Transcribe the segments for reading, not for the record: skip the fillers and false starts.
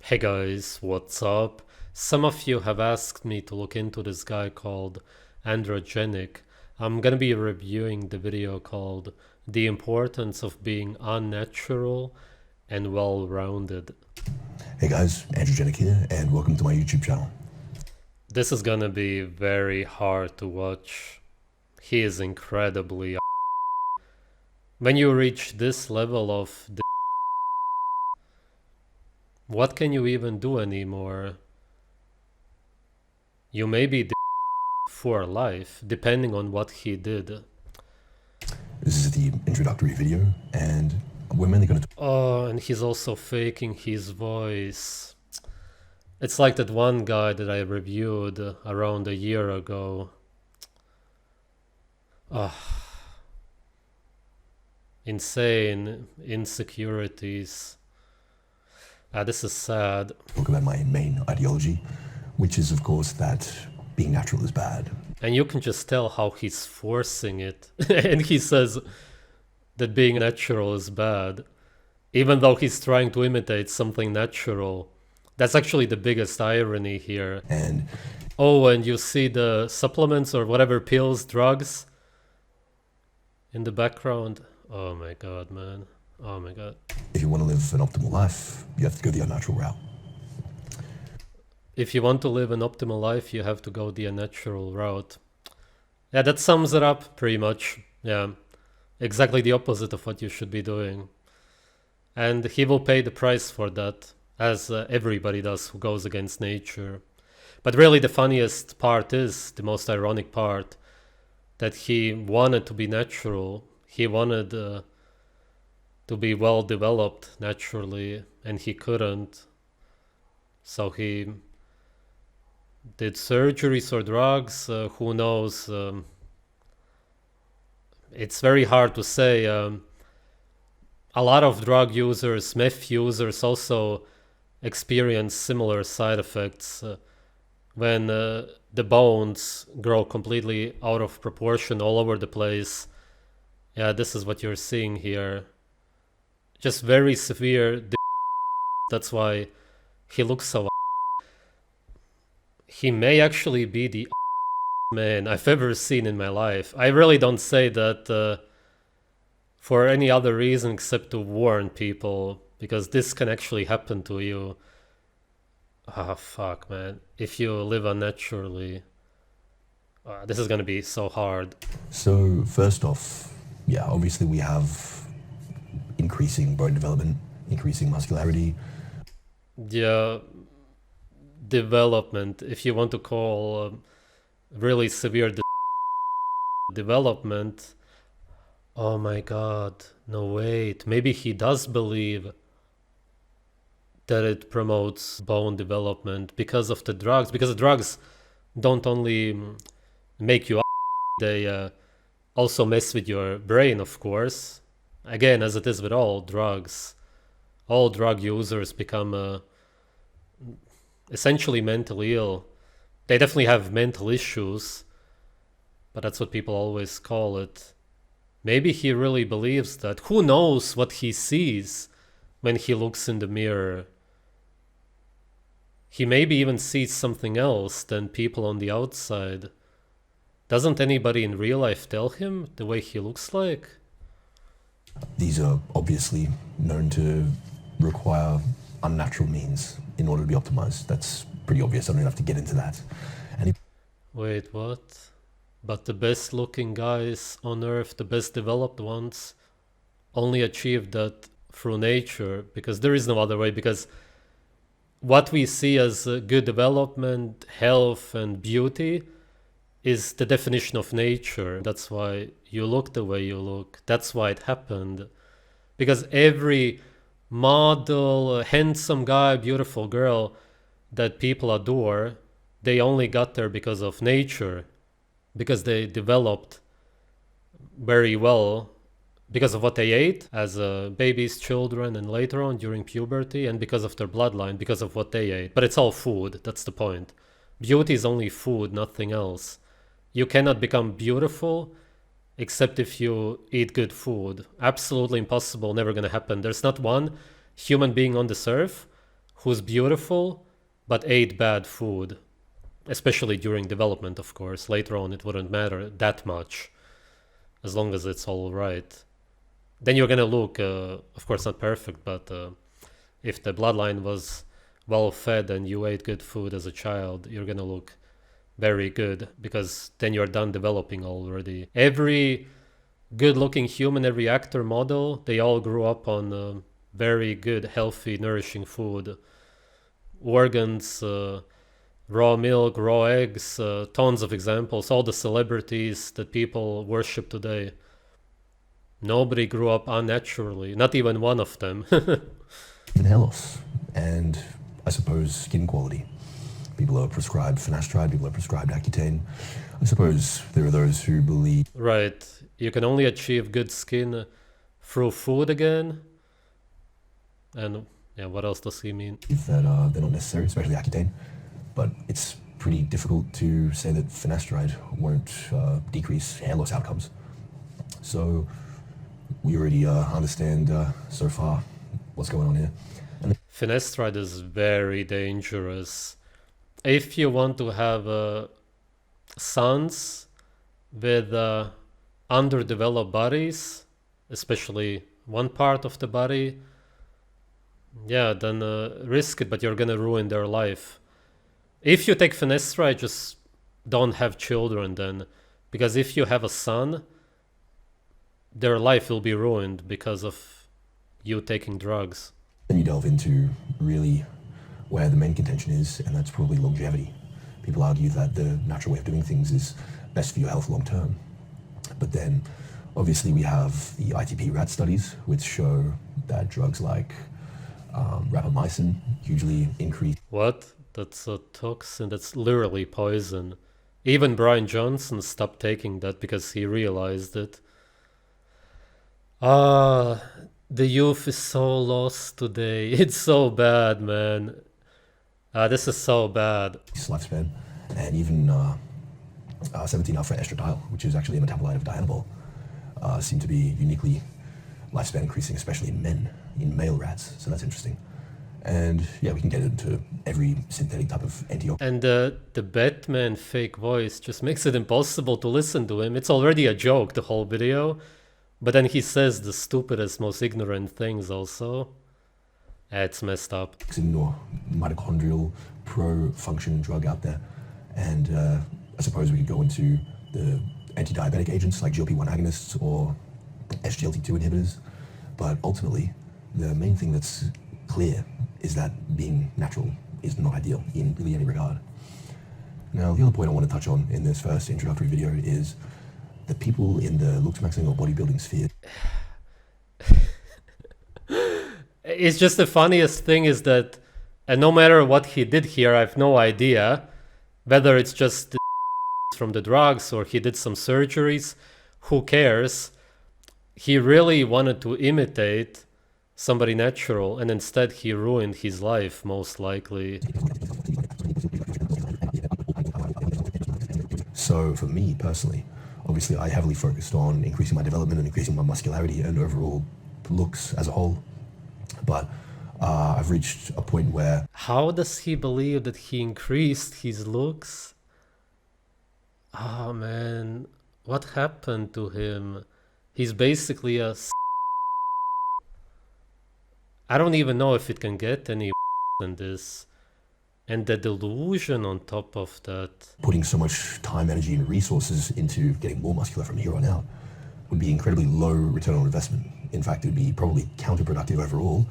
Hey guys, what's up? Some of you have asked me to look into this guy called Androgenic. I'm gonna be reviewing the video called The Importance of Being Unnatural and Well-Rounded. Hey guys, Androgenic here, and welcome to my YouTube channel. This is gonna be very hard to watch. He is incredibly... When you reach this level of... What can you even do anymore? You may be for life, depending on what he did. This is the introductory video, and we're mainly going to... Oh, and he's also faking his voice. It's like that one guy that I reviewed around a year ago. Oh. Insane insecurities. This is sad. Talk about my main ideology, which is, of course, that being natural is bad. And you can just tell how he's forcing it. And he says that being natural is bad, even though he's trying to imitate something natural. That's actually the biggest irony here. And oh, and you see the supplements or whatever, pills, drugs in the background. Oh my god, man. Oh my god. If you want to live an optimal life, you have to go the unnatural route. If you want to live an optimal life, you have to go the unnatural route. Yeah, that sums it up pretty much. Yeah, exactly the opposite of what you should be doing. And he will pay the price for that, as everybody does who goes against nature. But really the funniest part is, the most ironic part, that he wanted to be natural. He wanted to be well developed naturally, and he couldn't. So he did surgeries or drugs, who knows. It's very hard to say. A lot of drug users, meth users also experience similar side effects when the bones grow completely out of proportion all over the place. Yeah, this is what you're seeing here. Just very severe. That's why he looks so. He may actually be the man I've ever seen in my life. I really don't say that for any other reason except to warn people, because this can actually happen to you. Ah, fuck, man. If you live unnaturally, this is gonna be so hard. So first off, yeah, obviously we have increasing bone development, increasing muscularity. Yeah, development, if you want to call really severe development. Oh my god, no, wait, maybe he does believe that it promotes bone development because of the drugs, because the drugs don't only make you they also mess with your brain, of course. Again, as it is with all drugs, all drug users become essentially mentally ill. They definitely have mental issues, but that's what people always call it. Maybe he really believes that. Who knows what he sees when he looks in the mirror? He maybe even sees something else than people on the outside. Doesn't anybody in real life tell him the way he looks like? These are obviously known to require unnatural means in order to be optimized. That's pretty obvious. I don't have to get into that. Wait, what? But the best looking guys on earth, the best developed ones, only achieve that through nature, because there is no other way, because what we see as good development, health and beauty is the definition of nature. That's why you look the way you look. That's why it happened. Because every model, handsome guy, beautiful girl that people adore, they only got there because of nature, because they developed very well because of what they ate as babies, children, and later on during puberty, and because of their bloodline, because of what they ate. But it's all food, that's the point. Beauty is only food, nothing else. You cannot become beautiful except if you eat good food. Absolutely impossible, never gonna happen. There's not one human being on this earth who's beautiful but ate bad food, especially during development, of course. Later on, it wouldn't matter that much, as long as it's all right. Then you're gonna look, of course, not perfect, but if the bloodline was well fed and you ate good food as a child, you're gonna look very good, because then you're done developing already. Every good looking human, every actor, model, they all grew up on very good, healthy, nourishing food. Organs, raw milk, raw eggs, tons of examples. All the celebrities that people worship today, nobody grew up unnaturally, not even one of them. And hair loss, and I suppose skin quality. People are prescribed finasteride, people are prescribed Accutane. I suppose there are those who believe... Right, you can only achieve good skin through food again. And yeah, what else does he mean? That they're not necessary, especially Accutane. But it's pretty difficult to say that finasteride won't decrease hair loss outcomes. So we already understand so far what's going on here. And finasteride is very dangerous. If you want to have sons with underdeveloped bodies, especially one part of the body, yeah, then risk it, but you're gonna ruin their life. If you take finasteride, just don't have children then, because if you have a son, their life will be ruined because of you taking drugs. Then you delve into really where the main contention is, and that's probably longevity. People argue that the natural way of doing things is best for your health long term. But then obviously we have the ITP rat studies, which show that drugs like rapamycin hugely increase. What? That's a toxin, that's literally poison. Even Brian Johnson stopped taking that because he realized it. The youth is so lost today. It's so bad, man. This is so bad. Lifespan, and even 17-alpha estradiol, which is actually a metabolite of dianabol, seem to be uniquely lifespan increasing, especially in men, in male rats. So that's interesting. And yeah, we can get into every synthetic type of antioxidant. And the Batman fake voice just makes it impossible to listen to him. It's already a joke, the whole video. But then he says the stupidest, most ignorant things also. It's messed up. Or mitochondrial pro-function drug out there. And I suppose we could go into the anti-diabetic agents like GLP-1 agonists or SGLT2 inhibitors. But ultimately, the main thing that's clear is that being natural is not ideal in really any regard. Now, the other point I want to touch on in this first introductory video is the people in the looks maxing or bodybuilding sphere. It's just the funniest thing is that, and no matter what he did here, I have no idea whether it's just from the drugs or he did some surgeries. Who cares? He really wanted to imitate somebody natural, and instead he ruined his life, most likely. So for me personally, obviously I heavily focused on increasing my development and increasing my muscularity and overall looks as a whole. But I've reached a point where... How does he believe that he increased his looks? Oh man, what happened to him? He's basically a... I don't even know if it can get any than this. And the delusion on top of that. Putting so much time, energy, and resources into getting more muscular from here on out would be incredibly low return on investment. In fact, it would be probably counterproductive overall,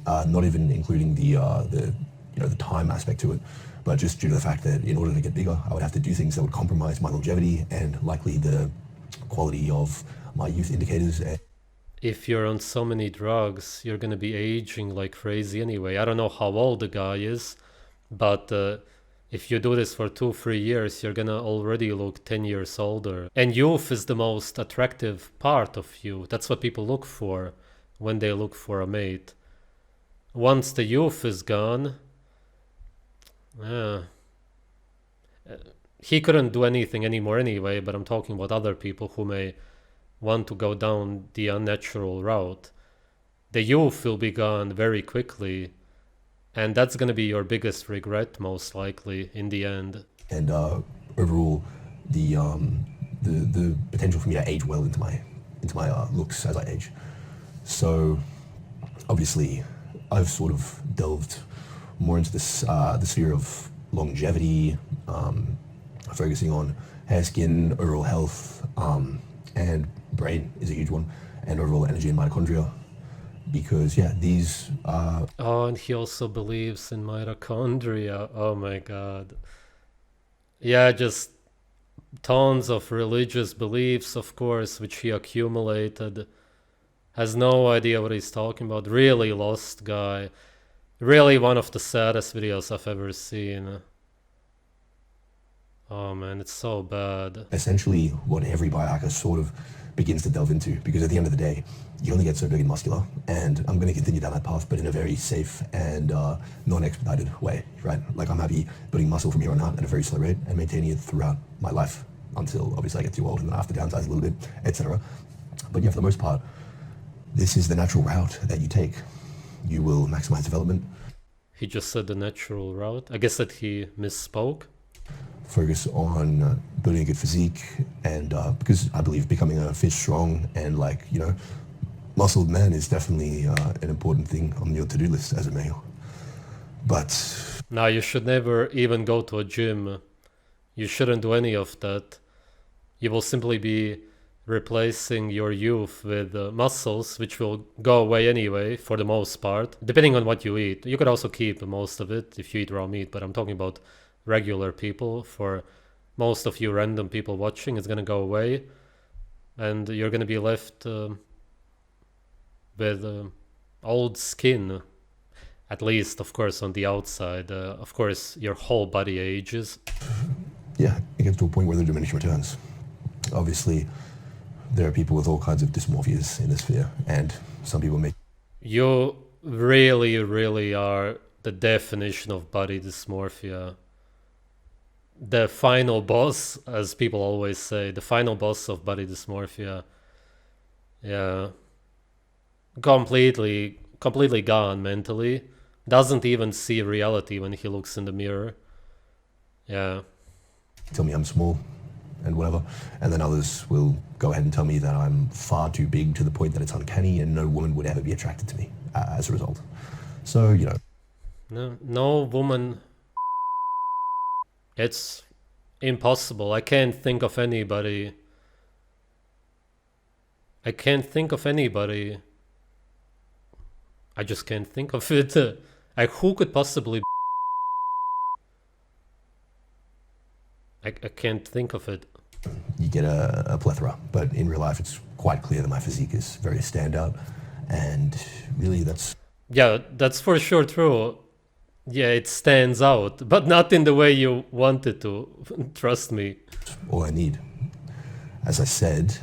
not even including the time aspect to it, but just due to the fact that in order to get bigger, I would have to do things that would compromise my longevity and likely the quality of my youth indicators. If you're on so many drugs, you're gonna be aging like crazy anyway. I don't know how old the guy is, but if you do this for 2-3 years, you're gonna already look 10 years older. And youth is the most attractive part of you. That's what people look for when they look for a mate. Once the youth is gone, he couldn't do anything anymore anyway, but I'm talking about other people who may want to go down the unnatural route. The youth will be gone very quickly, And that's going to be your biggest regret, most likely, in the end. And overall, the potential for me to age well into my looks as I age. So obviously, I've sort of delved more into this the sphere of longevity, focusing on hair, skin, overall health, and brain is a huge one, and overall energy and mitochondria. Because yeah, these Oh, and he also believes in mitochondria. Oh my god. Yeah, just tons of religious beliefs, of course, which he accumulated. Has no idea what he's talking about. Really lost guy. Really one of the saddest videos I've ever seen. Oh man, it's so bad. essentially what every biohacker sort of begins to delve into, because at the end of the day, you only get so big and muscular, and I'm going to continue down that path, but in a very safe and non-expedited way, right? Like I'm happy building muscle from here on out at a very slow rate and maintaining it throughout my life until obviously I get too old and then I have to downsize a little bit, etc. But yeah, for the most part, this is the natural route that you take. You will maximize development, He just said the natural route. I guess that he misspoke. focus on building a good physique, and because I believe becoming a fit, strong, and like, you know, muscled man is definitely an important thing on your to-do list as a male. But Now, you should never even go to a gym. You shouldn't do any of that. You will simply be replacing your youth with muscles, which will go away anyway, for the most part, depending on what you eat. You could also keep most of it if you eat raw meat, but I'm talking about regular people. For most of you random people watching, it's going to go away, and you're going to be left with old skin, at least, of course, on the outside. Of course, your whole body ages. yeah, it gets to a point where the diminishing returns. Obviously, there are people with all kinds of dysmorphias in this sphere, and some people make You really, really are the definition of body dysmorphia. The final boss, as people always say, the final boss of body dysmorphia. Yeah. Completely gone mentally. Doesn't even see reality when he looks in the mirror. Yeah. tell me I'm small and whatever, and then others will go ahead and tell me that I'm far too big to the point that it's uncanny and no woman would ever be attracted to me as a result. So, you know, No woman. It's impossible. I can't think of anybody. I can't think of anybody. I just can't think of it. Like, who could possibly... I can't think of it. you get a plethora, but in real life it's quite clear that my physique is very standout, and really that's Yeah, that's for sure true. Yeah, it stands out, but not in the way you want it to. Trust me. all I need. As I said,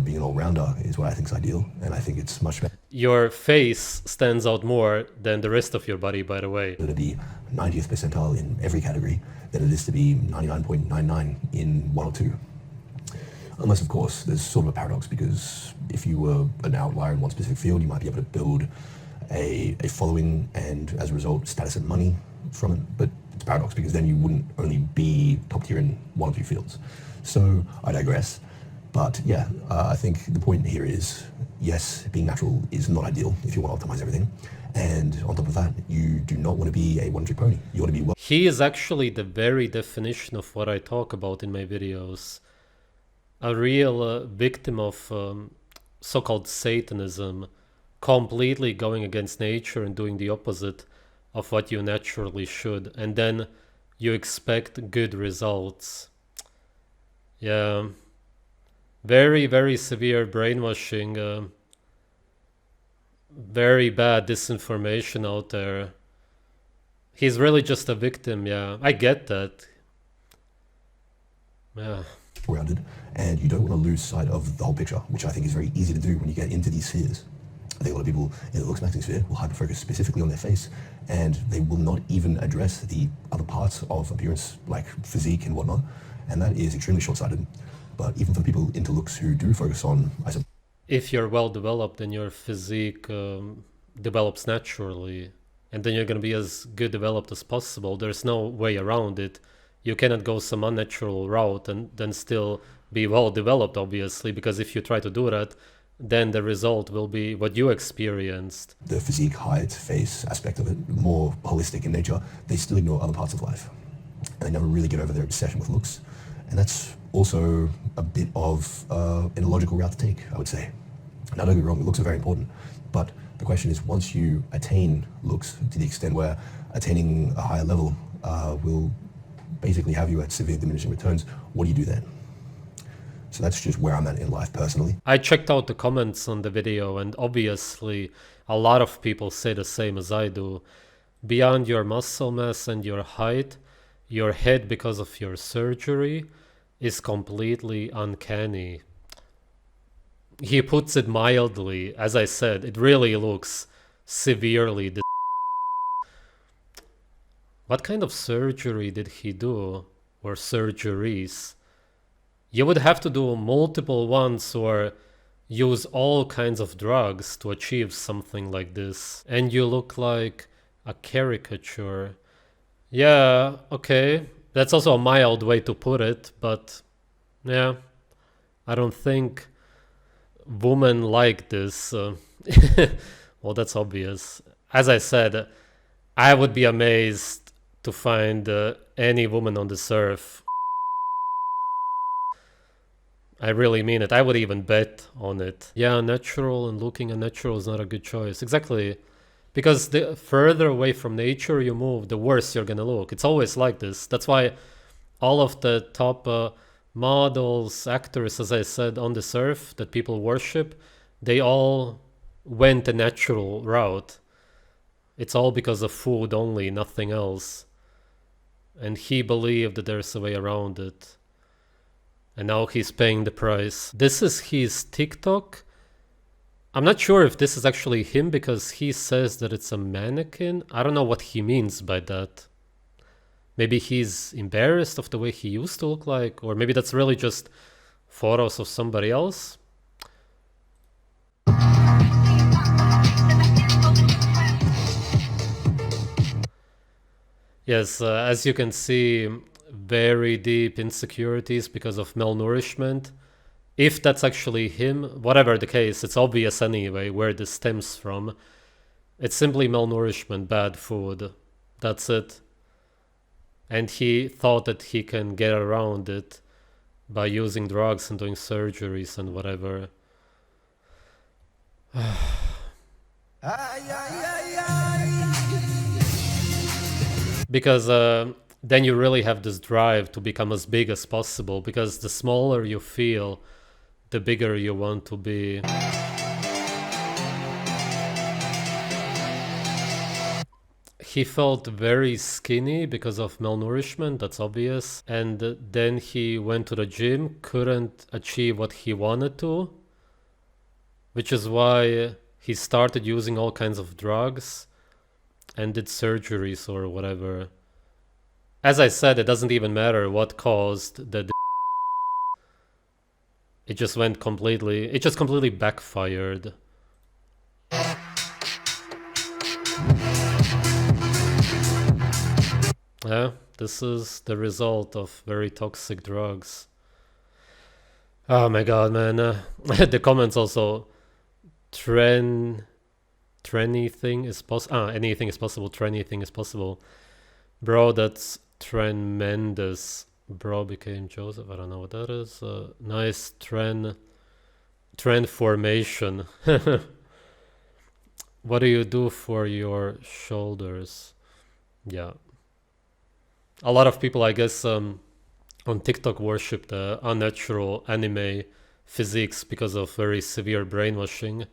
being an all-rounder is what I think is ideal, and I think it's much better Your face stands out more than the rest of your body, by the way. to be 90th percentile in every category than it is to be 99.99 in one or two. Unless, of course, there's sort of a paradox, because if you were an outlier in one specific field, you might be able to build a following and, as a result, status and money from it. But it's a paradox, because then you wouldn't only be top tier in one or two fields. So I digress. But yeah, I think the point here is, yes, being natural is not ideal if you want to optimize everything. And on top of that, you do not want to be a one-trick pony. You want to be well. He is actually the very definition of what I talk about in my videos. A real victim of so-called Satanism, completely going against nature and doing the opposite of what you naturally should, and then you expect good results. Yeah, very, very severe brainwashing, very bad disinformation out there. He's really just a victim. Yeah, I get that. Yeah. Rounded, and you don't want to lose sight of the whole picture, which I think is very easy to do when you get into these spheres. I think a lot of people in the looks maxing sphere will hyper-focus specifically on their face, and they will not even address the other parts of appearance, like physique and whatnot, and that is extremely short-sighted. But even for the people into looks who do focus on, If you're well developed, then your physique develops naturally. and then you're gonna be as good developed as possible. There's no way around it. You cannot go some unnatural route and then still be well developed, obviously, because if you try to do that, then the result will be what you experienced. The physique, height, face aspect of it, more holistic in nature, they still ignore other parts of life. And they never really get over their obsession with looks. And that's also a bit of an illogical route to take, I would say. Now, don't get me wrong, looks are very important. But the question is, once you attain looks to the extent where attaining a higher level will basically have you at severe diminishing returns, what do you do then? So that's just where I'm at in life personally. I checked out the comments on the video, and obviously a lot of people say the same as I do. Beyond your muscle mass and your height, your head, because of your surgery, is completely uncanny. He puts it mildly. As I said, it really looks severely. What kind of surgery did he do? Or surgeries? You would have to do multiple ones or use all kinds of drugs to achieve something like this. And you look like a caricature. Yeah, okay. That's also a mild way to put it, but yeah, I don't think women like this. Well, that's obvious. As I said, I would be amazed to find any woman on this earth. I really mean it. I would even bet on it. Yeah, natural and looking unnatural is not a good choice. Exactly. Because the further away from nature you move, the worse you're gonna look. It's always like this. That's why all of the top models, actors, as I said, on this earth that people worship, they all went a natural route. It's all because of food only, nothing else. And he believed that there's a way around it. And now he's paying the price. This is his TikTok. I'm not sure if this is actually him because he says that it's a mannequin. I don't know what he means by that. Maybe he's embarrassed of the way he used to look like, or maybe that's really just photos of somebody else. Yes, as you can see, very deep insecurities because of malnourishment. If that's actually him, whatever the case, it's obvious anyway where this stems from. It's simply malnourishment, bad food. That's it. And he thought that he can get around it by using drugs and doing surgeries and whatever. Because then you really have this drive to become as big as possible, because the smaller you feel, the bigger you want to be. He felt very skinny because of malnourishment, that's obvious. And then he went to the gym, couldn't achieve what he wanted to, which is why he started using all kinds of drugs and did surgeries or whatever. As I said, it doesn't even matter what caused the it just completely backfired. Yeah, this is the result of very toxic drugs. Oh my god, man. The comments also, anything is possible, anything is possible. Bro, that's tremendous. Bro became Joseph. I don't know what that is. Nice trend formation. What do you do for your shoulders? Yeah. A lot of people, I guess, on TikTok worship the unnatural anime physiques because of very severe brainwashing,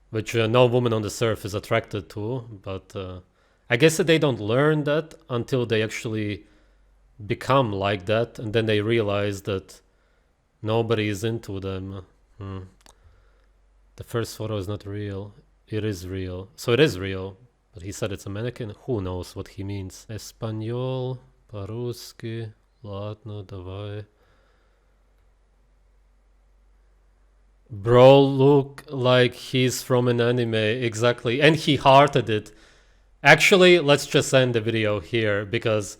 which no woman on this earth is attracted to. But I guess that they don't learn that until they actually become like that, and then they realize that nobody is into them. The first photo is not real. It is real. So it is real. But he said it's a mannequin. Who knows what he means? Español, по-русски, ладно, давай. Bro look like he's from an anime, exactly. And he hearted it. Actually, let's just end the video here because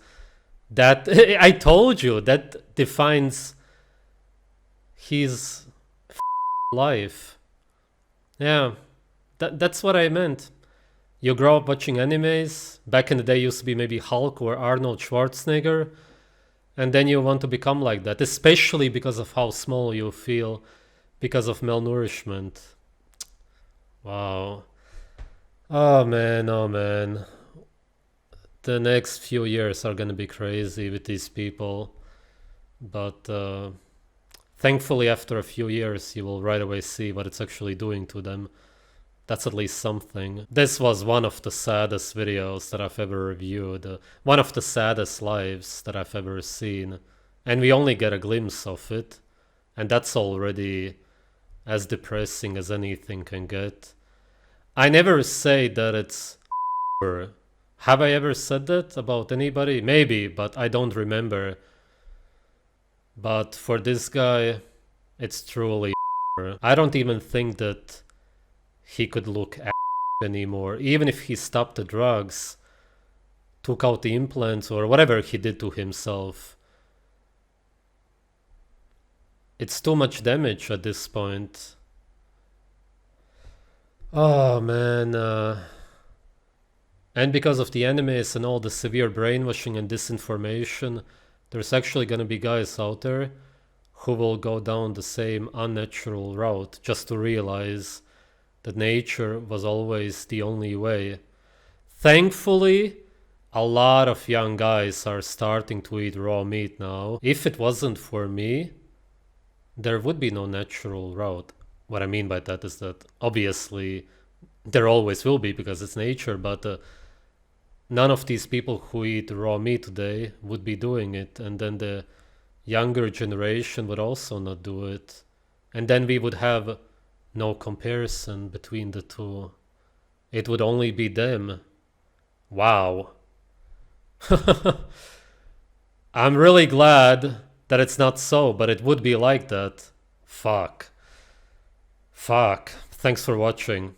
that I told you that defines his life. Yeah, that's what I meant. You grow up watching animes. Back in the day, used to be maybe Hulk or Arnold Schwarzenegger, and then you want to become like that, especially because of how small you feel because of malnourishment. Wow. Oh man, oh man. The next few years are gonna be crazy with these people, but thankfully, after a few years, you will right away see what it's actually doing to them. That's at least something. This was one of the saddest videos that I've ever reviewed, one of the saddest lives that I've ever seen. And we only get a glimpse of it, and that's already as depressing as anything can get. I never say that it's have I ever said that about anybody? Maybe, but I don't remember. But for this guy, it's truly I don't even think that he could look anymore. Even if he stopped the drugs, took out the implants or whatever he did to himself. It's too much damage at this point. Oh man. And because of the animes and all the severe brainwashing and disinformation, there's actually gonna be guys out there who will go down the same unnatural route just to realize that nature was always the only way. Thankfully, a lot of young guys are starting to eat raw meat now. If it wasn't for me, there would be no natural route. What I mean by that is that obviously there always will be because it's nature, but none of these people who eat raw meat today would be doing it, and then the younger generation would also not do it, and then we would have no comparison between the two. It would only be them. Wow. I'm really glad that it's not so, but it would be like that. Fuck. Thanks for watching.